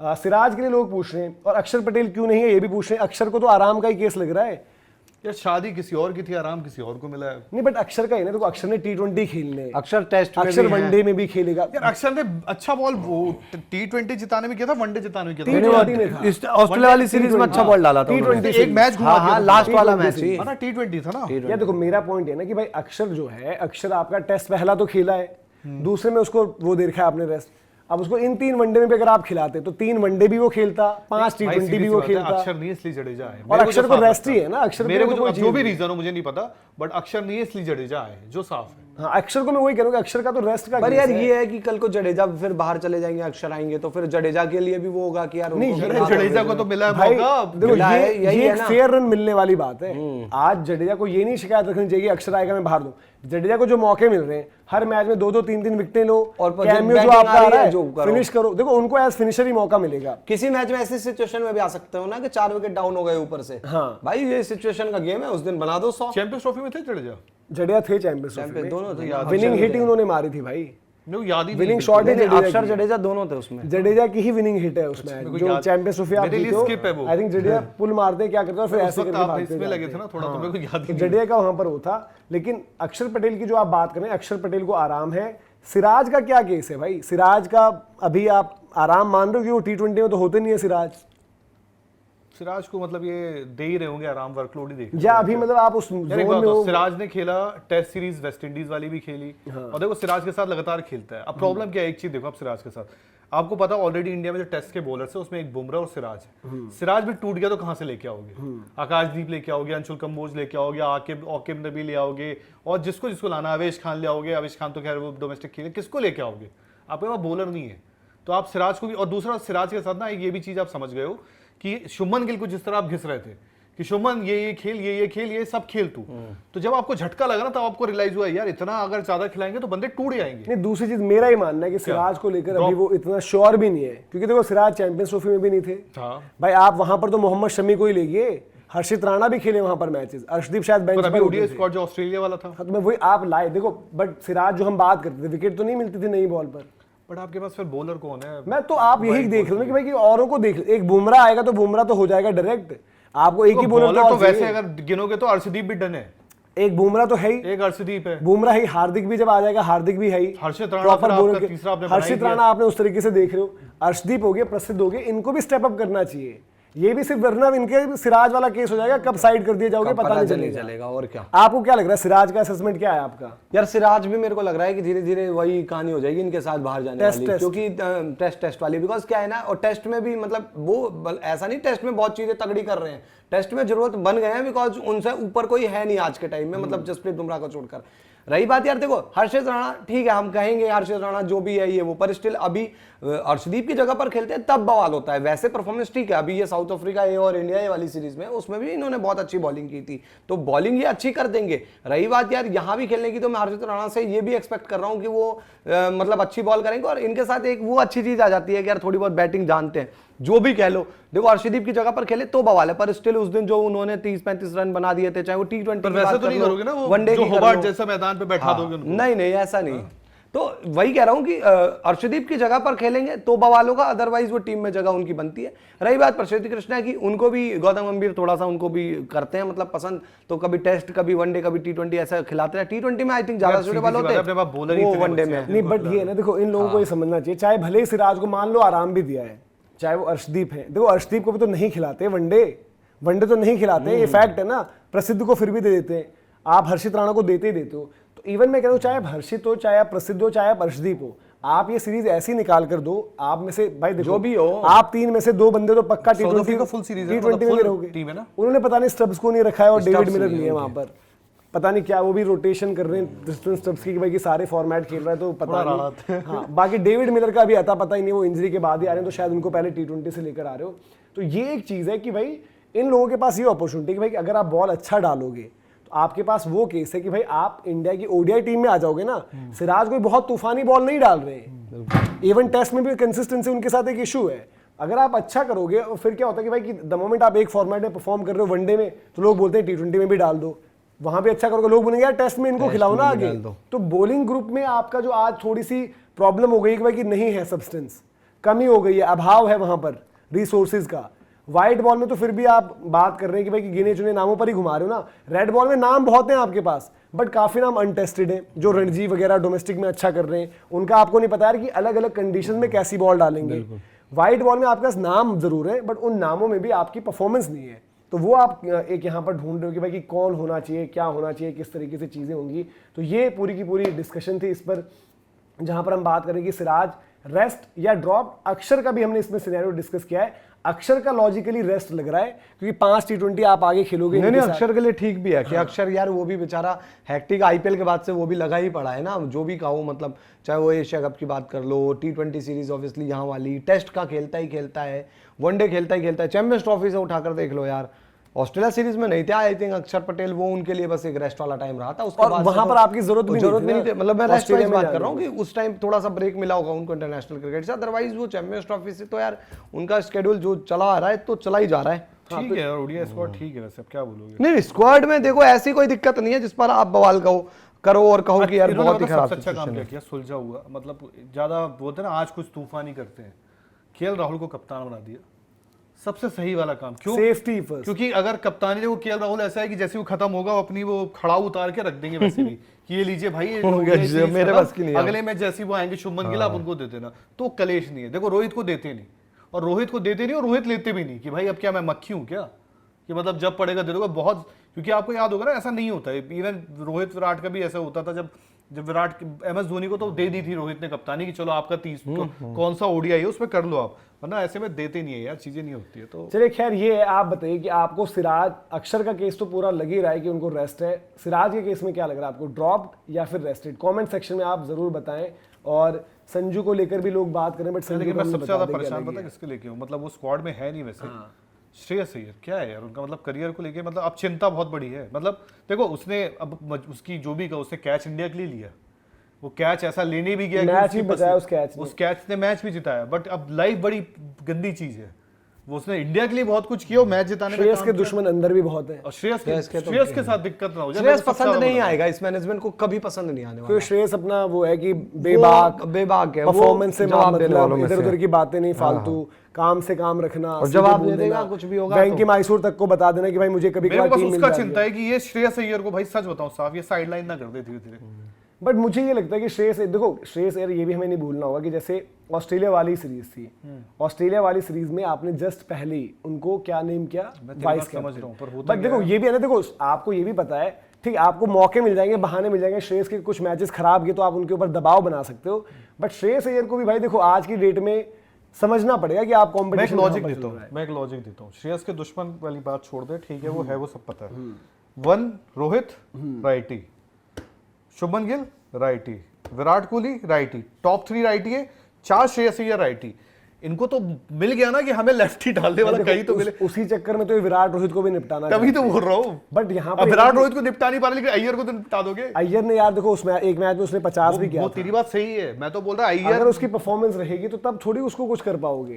सिराज के लिए लोग पूछ रहे हैं और अक्षर पटेल क्यों नहीं है ये भी पूछ रहे हैं। अक्षर को तो आराम का ही केस लग रहा है यार, शादी किसी और की थी, आराम किसी और को मिला है। नहीं बट अक्षर का है ना, देखो अक्षर ने T20 खेलने, अक्षर टेस्ट में अक्षर भी है। वनडे में भी खेलेगा। यार अक्षर ने अच्छा बॉल वो T20 जिताने में किया था, वनडे जिताने में किया था। T20 में था। इस ऑस्ट्रेलिया वाली सीरीज में अच्छा बॉल डाला था उन्होंने। T20 एक मैच घुमा हाँ दिया हाँ था। लास्ट वाला T20 मैच से। ही हाँ ना, T20 था ना। यार देखो मेरा पॉइंट है ना कि भाई अक्षर जो है, अक्षर आपका टेस्ट पहला तो खेला है, दूसरे में उसको वो देखा है आपने रेस्ट। अब उसको इन 3 वनडे में भी अगर आप खिलाते तो 3 वनडे भी वो खेलता, 5 भाई, T20 भी वो खेलता। अक्षर नहीं इसलिए जडेजा है, और अक्षर को रेस्ट ही है ना, अक्षर मेरे को तो कोई जो भी चीज़ रीजन हो मुझे नहीं पता, बट अक्षर नहीं इसलिए जडेजा है, जो साफ है। हाँ अक्षर को मैं वही कह रहा हूँ कि अक्षर का तो रेस्ट का पर केस यार है। ये है कि कल को जडेजा फिर बाहर चले जाएंगे, अक्षर आएंगे तो फिर जडेजा के लिए भी वो होगा कि यार नहीं, उनको ये खेलना जडेजा होगा। को तो मिला है भाई मौका। देखो मिला है, ये यही है एक ना। फेयर रन मिलने वाली बात है। आज जडेजा को ये नहीं शिकायत रखनी चाहिए कि अक्षर आएगा मैं बाहर दूं। जडेजा को जो मौके मिल रहे हैं हर मैच में 2-2 3-3 विकेटें लो और कैमियो जो बैटिंग आपका आ आ रही रहा है, है जो करो। फिनिश करो। देखो उनको एज फिनिशर ही मौका मिलेगा। किसी मैच में ऐसी सिचुएशन में भी आ सकते हो ना कि 4 विकेट डाउन हो गए ऊपर से। हाँ। भाई ये सिचुएशन का गेम है, उस दिन बना दो 100। चैंपियंस ट्रॉफी में थे जडेजा? जडेजा थे चैंपियंस ट्रॉफी में, दोनों थे। विनिंग हिट ही उन्होंने मारी थी भाई, नहीं याद ही विनिंग नहीं। शॉट ही नहीं, अक्षर जडेजा जडेजा दोनों थे उसमें। जडेजा की ही विनिंग हिट है उसमें मेरे को जो याद- चैंपियंस ट्रॉफी आप मेरे लिए जीते skip है वो। हो। आई थिंक जडेजा पुल मारते हैं क्या करते हैं और फिर उस ऐसे वक्त करके आप भागते इसमें लगे थे ना थोड़ा, तो मेरे को याद ही नहीं। जडेजा का वहां पर वो था। लेकिन अक्षर पटेल की जो आप बात करें, अक्षर पटेल को आराम है। सिराज का क्या केस है भाई? सिराज का अभी आप आराम मान रहे हो कि वो T20 में तो होते नहीं है सिराज, सिराज को मतलब ये दे ही रहे होंगे आराम, वर्कलोड ही देख या अभी मतलब आप उस यार एक जोन बात में बताओ, हो। सिराज ने खेला टेस्ट सीरीज, वेस्ट इंडीज वाली भी खेली, और देखो सिराज के साथ लगातार खेलता है। अब प्रॉब्लम क्या है, एक चीज देखो, अब सिराज के साथ आपको पता ऑलरेडी इंडिया में जो टेस्ट के बॉलर्स है उसमें एक बुमराह और सिराज है। सिराज भी टूट गया तो कहां से लेके आओगे? आकाशदीप लेके आओगे, अंशुल कंबोज लेके आओगे, आकिब नबी ले आओगे, और जिसको लाना, आवेश खान ले आओगे। आवेश खान तो खैर वो डोमेस्टिक खेले, किसको लेके आओगे? आपके पास बॉलर नहीं है, तो आप सिराज को भी। और दूसरा सिराज के साथ ना एक ये भी चीज आप समझ गए हो कि शुभमन गिल को जिस तरह आप घिस रहे थे कि शुभमन ये खेल, ये खेल, ये सब खेल तू, तो जब आपको झटका लगा ना तब आपको रियलाइज हुआ यार इतना अगर ज्यादा खिलाएंगे तो बंदे टूट जाएंगे। नहीं, दूसरी चीज मेरा ही मानना है कि सिराज को लेकर अभी वो इतना श्योर भी नहीं है, क्योंकि देखो सिराज चैंपियंस ट्रॉफी में भी नहीं थे भाई। आप वहां पर तो मोहम्मद शमी को ही लेंगे, हर्षित राणा भी खेले वहां पर मैचेस, अर्शदीप शायद बेंच पे ओडीआई स्क्वाड जो ऑस्ट्रेलिया वाला था। हाँ, तो मैं वही आप लाए देखो। बट सिराज जो हम बात करते थे, विकेट तो नहीं मिलती थी नई बॉल पर। बट आपके पास फिर बॉलर कौन है? मैं तो आप यही देख रहे हो ना कि भाई कि औरों को देख, एक बुमराह आएगा तो बुमराह तो हो जाएगा डायरेक्ट। आपको एक ही बॉलर तो और वैसे चाहिए। अगर गिनोगे तो अर्शदीप भी डन है, एक बुमराह तो है ही, एक अर्शदीप है, बुमराह ही, हार्दिक भी जब आ जाएगा, हार्दिक भी है ही, हर्षित राणा प्रॉपर फिर बॉलर आपका के। तीसरा आपने बना ही हर्षित दिया। राणा आपने उस तरीके से देख रहे हो, अर्शदीप हो गए, प्रसिद्ध हो गए, इनको भी स्टेप अप करना चाहिए। ये भी सिर्फ वरना इनके सिराज वाला केस हो जाएगा, कब साइड कर दिए जाओगे पता नहीं चलेगा। और क्या आपको क्या लग रहा है, सिराज का असेसमेंट क्या है आपका? यार सिराज भी मेरे को लग रहा है कि धीरे धीरे वही कहानी हो जाएगी इनके साथ बाहर जाने वाली, क्योंकि टेस्ट वाली। बिकॉज क्या है ना, और टेस्ट में भी मतलब वो ऐसा नहीं टेस्ट में बहुत चीजें तगड़ी कर रहे हैं, टेस्ट में जरूरत बन गए हैं, बिकॉज उनसे ऊपर कोई है नहीं आज के टाइम में, मतलब जसप्रीत बुमराह को छोड़कर। रही बात यार देखो, हर्षित राणा ठीक है, हम कहेंगे हर्षित राणा जो भी है ये वो, पर स्टिल अभी अर्शदीप की जगह पर खेलते हैं तब बवाल होता है। वैसे परफॉर्मेंस ठीक है, अभी ये साउथ अफ्रीका ए और इंडिया ए वाली सीरीज में उसमें भी इन्होंने बहुत अच्छी बॉलिंग की थी, तो बॉलिंग ये अच्छी कर देंगे। रही बात यार यहाँ भी खेलने की, तो मैं हर्षित राणा से ये भी एक्सपेक्ट कर रहा हूँ कि वो मतलब अच्छी बॉल करेंगे। और इनके साथ एक वो अच्छी चीज आ जाती है कि यार थोड़ी बहुत बैटिंग जानते हैं, जो भी कह लो। देखो अर्शदीप की जगह पर खेले तो बवाल है, पर स्टिल उस दिन जो उन्होंने 30-35 रन बना दिए थे, चाहे वो T20 पर वैसे तो नहीं करोगे ना, वो जो होबार्ट जैसा मैदान पे बैठा दोगे उनको। नहीं ऐसा नहीं। तो वही कह रहा हूं कि अर्शदीप की जगह पर खेलेंगे तो बवाल होगा, अदरवाइज वो टीम में जगह उनकी बनती है। रही बात प्रसिद्ध कृष्णा की, उनको भी गौतम गंभीर थोड़ा सा उनको भी करते हैं मतलब पसंद, तो कभी टेस्ट, कभी वनडे, कभी T20 ऐसा खिलाते हैं। T20 में आई थिंक ज्यादा सूटेबल होते हैं, वो वनडे में नहीं। बट ये ना देखो, इन लोगों को ये समझना चाहिए, चाहे भले ही सिराज को मान लो आराम भी दिया है, चाहे वो अर्शदीप है, देखो अर्शदीप को भी तो नहीं खिलाते वनडे तो नहीं खिलाते, ये फैक्ट है ना। प्रसिद्ध को फिर भी दे देते हैं, आप हर्षित राणा को देते ही देते हो। तो इवन मैं कह रहा हूँ, चाहे आप हर्षित हो, चाहे आप प्रसिद्ध हो, चाहे आप अर्शदीप हो, आप ये सीरीज ऐसी निकाल कर दो, आप में से भाई देखो जो भी हो, आप 3 में से 2 बंदे तो पक्का T20 का फुल सीरीज है, T20 में रहोगे। टीम है ना, उन्होंने पता नहीं स्टब्स को नहीं रखा है और डेविड मिलर नहीं है वहां पर, पता नहीं क्या वो भी रोटेशन कर रहे हैं डिस्टेंस स्टब्स की, भाई कि सारे फॉर्मेट खेल रहा है तो पता नहीं। हाँ, बाकी डेविड मिलर का भी आता पता ही नहीं, वो इंजरी के बाद ही आ रहे हैं, तो शायद उनको पहले T20 से लेकर आ रहे हो। तो ये एक चीज है कि भाई इन लोगों के पास ये अपॉर्चुनिटी कि भाई अगर आप बॉल अच्छा डालोगे तो आपके पास वो केस है कि भाई आप इंडिया की ओडीआई टीम में आ जाओगे ना। सिराज कोई बहुत तूफानी बॉल नहीं डाल रहे हैं, इवन टेस्ट में भी कंसिस्टेंसी उनके साथ एक इशू है। अगर आप अच्छा करोगे और फिर क्या होता है कि भाई कि द मोमेंट आप एक फॉर्मेट में परफॉर्म कर रहे हो वनडे में, तो लोग बोलते हैं T20 में भी डाल दो, वहां पे अच्छा करोगे, लोग बोलेंगे यार टेस्ट में इनको खिलाओ ना आगे। तो बॉलिंग ग्रुप में आपका जो आज थोड़ी सी प्रॉब्लम हो गई कि भाई कि नहीं है सब्सटेंस, कमी हो गई है, अभाव है वहां पर रिसोर्सेज का। व्हाइट बॉल में तो फिर भी आप बात कर रहे हैं कि भाई कि गिने चुने नामों पर ही घुमा रहे हो ना। रेड बॉल में नाम बहुत हैं आपके पास, बट काफी नाम अनटेस्टेड हैं, जो रणजी वगैरह डोमेस्टिक में अच्छा कर रहे हैं, उनका आपको नहीं पता यार कि अलग अलग कंडीशन में कैसी बॉल डालेंगे। व्हाइट बॉल में आपके पास नाम जरूर है, बट उन नामों में भी आपकी परफॉर्मेंस नहीं है। तो वो आप एक यहाँ पर ढूंढ रहे हो कि भाई कि कौन होना चाहिए, क्या होना चाहिए, किस तरीके से चीजें होंगी। तो ये पूरी की पूरी डिस्कशन थी इस पर, जहां पर हम बात करेंगे सिराज रेस्ट या ड्रॉप। अक्षर का भी हमने इसमें सिनेरियो डिस्कस किया है। अक्षर का लॉजिकली रेस्ट लग रहा है, क्योंकि 5 T20 आप आगे खेलोगे। नहीं, अक्षर के लिए ठीक भी है कि अक्षर यार वो भी बेचारा हैक्टिक आईपीएल के बाद से वो भी लगा ही पड़ा है ना, जो भी कहो, मतलब चाहे वो एशिया कप की बात कर लो, T20 सीरीज ऑब्वियसली यहाँ वाली, टेस्ट का खेलता ही खेलता है, वनडे खेलता ही खेलता है, चैंपियंस ट्रॉफी से उठाकर देख लो यार। ऑस्ट्रेलिया सीरीज में नहीं थे आई थिंक अक्षर पटेल, वो उनके लिए बस एक रेस्ट वाला टाइम रहा था। उसके बाद वहां पर आपकी जरूरत भी नहीं थी, मतलब मैं रेस्ट वाइज बात कर रहा हूँ कि उस टाइम थोड़ा सा ब्रेक मिला होगा उनको इंटरनेशनल क्रिकेट से। अदरवाइज वो चैंपियंस ट्रॉफी से तो यार उनका शेड्यूल जो चला आ रहा है तो चला ही जा रहा है। ठीक है, और ओडीआई स्क्वाड ठीक है, वैसे अब क्या बोलोगे? नहीं, स्क्वाड में देखो ऐसी कोई दिक्कत नहीं है जिस पर आप बवाल करो और कहो कि यार बहुत ही खराब अच्छा काम किया, सुलझा हुआ, मतलब ज्यादा बोलते हैं ना आज कुछ तूफान ही करते हैं। केएल राहुल को कप्तान बना दिया, सबसे सही वाला काम। क्यों? Safety first. क्योंकि अगर कप्तानी देखो केएल राहुल ऐसा है कि जैसे वो खत्म होगा वो अपनी वो खड़ा उतार के रख देंगे वैसे भी कि ये लीजिए भाई, ये मेरे बस की नहीं है। अगले मैच जैसे वो आएंगे शुभमन गिल आप उनको दे देना, तो कलेश नहीं है। देखो रोहित को देते नहीं, और रोहित लेते भी नहीं कि भाई अब क्या मैं मक्खी हूं क्या, कि मतलब जब पड़ेगा दे दोगे बहुत। क्योंकि आपको याद होगा ना, ऐसा नहीं होता है। इवन रोहित विराट का भी ऐसा होता था, जब विराट MS धोनी को तो दे दी थी रोहित ने कप्तानी कि चलो आपका 30 कौन सा ओडीआई है उसमें कर लो आप, वरना ऐसे में देते नहीं है यार, चीजें नहीं होती है। तो चलिए खैर ये है, आप बताइए कि आपको सिराज अक्षर का केस तो पूरा लग ही रहा है कि उनको रेस्ट है, सिराज के केस में क्या लग रहा है आपको, ड्रॉप या फिर रेस्टेड? कमेंट सेक्शन में आप जरूर बताएं। और संजू को लेकर भी लोग बात करें, बट संजू मैं सबसे ज्यादा परेशान पता किसके लेके हूँ, मतलब वो स्क्वाड में है नहीं वैसे। श्रेयस अय्यर क्या है यार उनका, मतलब करियर को लेके मतलब अब चिंता बहुत बड़ी है। मतलब देखो उसने अब उसकी जो भी कहा, उसने कैच इंडिया के लिए लिया, वो कैच ऐसा लेने भी गया, मैच भी बचाया उस कैच ने मैच भी जिताया। बट अब लाइफ बड़ी गंदी चीज है, वो उसने इंडिया के लिए बहुत कुछ किया, मैच जिताने में। श्रेयस के दुश्मन अंदर भी बहुत है, और श्रेयस के साथ दिक्कत ना हो जाए। श्रेयस पसंद नहीं आएगा, इस मैनेजमेंट को कभी पसंद नहीं आने वाला। क्योंकि श्रेयस अपना वो है कि बेबाक है, परफॉर्मेंस से मतलब इधर उधर की बातें नहीं, फालतू काम से काम रखना, और जवाब दे देगा कुछ भी होगा। बैंक की मैसूर तक को बता देना कि भाई मुझे कभी मेरे को उसका चिंता है कि ये श्रेयस अय्यर को भाई सच बताऊं साफ, ये साइडलाइन ना कर दे धीरे धीरे। बट मुझे ये लगता है कि श्रेयस अय्यर ये भी हमें नहीं भूलना होगा कि जैसे ऑस्ट्रेलिया वाली सीरीज थी, ऑस्ट्रेलिया वाली सीरीज में आपने जस्ट पहले ही उनको क्या नेम किया, वाइस कैप्टन। बट देखो ये भी है ना, देखो आपको ये भी पता है, ठीक आपको मौके मिल जाएंगे, बहाने मिल जाएंगे, श्रेयस के कुछ मैचेस खराब किए तो आप उनके ऊपर दबाव बना सकते हो। बट श्रेयस अय्यर को भी भाई देखो आज की डेट में समझना पड़ेगा कि आप कॉम्पिटिशन। मैं एक लॉजिक देता हूँ, श्रेयस के दुश्मन वाली बात छोड़ दे, ठीक है वो है, वो सब पता है। 1 Rohit righty, Shubman Gill righty, Virat Kohli righty, top 3 righty है, 4 श्रेयस अय्यर राइटी। इनको तो मिल गया ना कि हमें लेफ्टी डालने वाला कहीं तो मिले। उसी चक्कर में तो विराट रोहित को भी निपटाना, तभी तो बोल रहा हूँ। बट यहाँ पर विराट रोहित को निपटा नहीं पा रहे, लेकिन अय्यर को तो निपटा दोगे। अय्यर ने यार देखो उसमें एक मैच में उसने 50 भी किया। वो तेरी बात सही है, मैं तो बोल रहा अय्यर अगर उसकी परफॉर्मेंस रहेगी तो तब थोड़ी उसको कुछ कर पाओगे।